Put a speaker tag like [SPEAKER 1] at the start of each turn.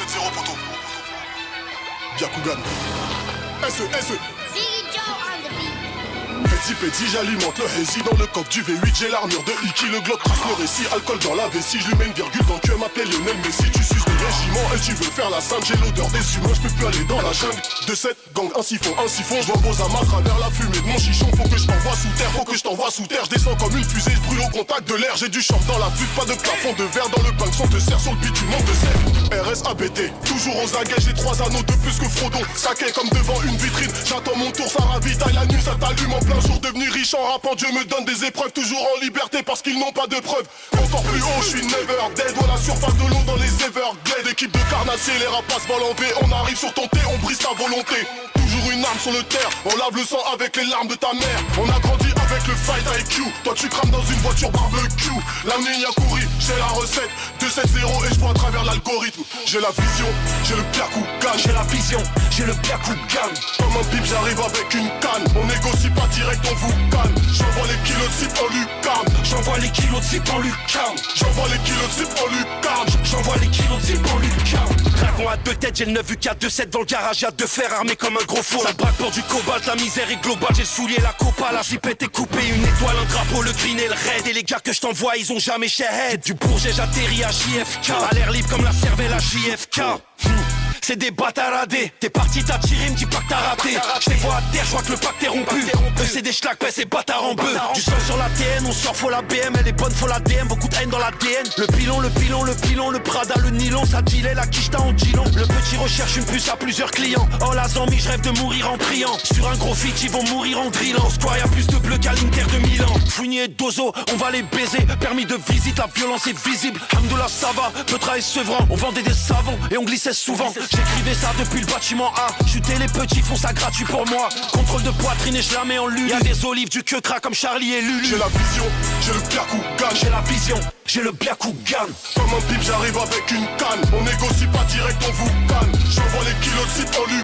[SPEAKER 1] 7-0 poteau. Byakugan. SE.
[SPEAKER 2] Ziggy Joe on the beat.
[SPEAKER 1] Petit, j'alimente le hazy dans le coq du V8. J'ai l'armure de Iki, le Glock trace le récit. Alcool dans la vessie, je lui mets une virgule dans le cœur. M'appelait Lionel Messi, tu suces des régiments et tu veux faire la sainte. J'ai l'odeur des humains, je peux plus aller dans la jungle. De cette gang, un siphon, je vois vos amas à travers la fumée de mon chichon. Faut que je t'envoie sous terre, je descends comme une fusée, je brûle au contact de l'air. J'ai du champ dans la fuite, pas de plafond de verre dans le banc. Son te serre sur le bitume, de sève. RSABT, toujours aux aguets, j'ai 3 anneaux de plus que Frodon. Saqué comme devant une vitrine, j'attends mon tour, ça ravitaille la nuit, ça t'allume en plein jour. Devenu riche en rappant, Dieu me donne des épreuves, toujours en liberté parce qu'ils n'ont pas de preuves. Encore plus haut, je suis never dead, à la surface de l'eau dans les Everglades. Équipe de carnassiers, les rapaces volent en V, on arrive sur ton thé, on brise ta volonté. Toujours une arme sur le terre, on lave le sang avec les larmes de ta mère. On a grandi avec le fight IQ, toi tu crames dans une voiture barbecue. La nuit a couru, j'ai la recette, 2-7-0 et je vois à travers l'algorithme. J'ai la vision, j'ai le Byakugan.
[SPEAKER 3] J'ai la vision, j'ai le Byakugan.
[SPEAKER 1] Comme un bip j'arrive avec une canne, on négocie pas direct, on vous calme. J'envoie les kilos de cible en lucarne.
[SPEAKER 3] J'envoie les kilos de zip en lucarne.
[SPEAKER 1] J'envoie les kilos de cible en lucarne.
[SPEAKER 3] J'envoie les kilos de zip en lucarne. Dragon à 2 têtes, j'ai le 9 UK 2-7 dans le garage, y'a 2 fers armés comme un gros four. Ça braque pour du cobalt, la misère est globale. J'ai le soulier, la copa, la zipette est coupée. Une étoile, un drapeau, le green et le red. Et les gars que je t'envoie, ils ont jamais shared. Du Bourget, j'atterris à JFK. À l'air libre comme la cervelle à JFK. C'est des bâtaradés. T'es parti, t'as tiré, me dis pas que t'as raté. Je les vois à terre, je vois que le pacte est rompu. Eux c'est des schlacs, c'est bâtards en bœuf. Du sang sur la TN, on sort, faut la BM. Elle est bonne, faut la DM, beaucoup de haine dans l'ADN. Le pilon, le Prada, le nylon. Ça dilait la quicheta en dilon. Le petit recherche une puce à plusieurs clients. Oh la zombie, je rêve de mourir en priant. Sur un gros feat, ils vont mourir en drillant. Square, y'a plus de bleu qu'à l'Inter de Milan. Fougnier et Dozo, on va les baiser. Permis de visite, la violence est visible. Hamdoullah, ça va, Petra et Sevran. On vendait des savons et on glissait souvent. J'écrivais ça depuis le bâtiment A. Chuter les petits font ça gratuit pour moi. Contrôle de poitrine et je la mets en lune. Y'a des olives, du queue-cras comme Charlie et Lulu.
[SPEAKER 1] J'ai la vision, j'ai le Byakugan.
[SPEAKER 3] J'ai la vision, j'ai le Byakugan.
[SPEAKER 1] Comme un bip j'arrive avec une canne. On négocie pas direct, on vous calme. J'envoie les kilos de cible en lucarne.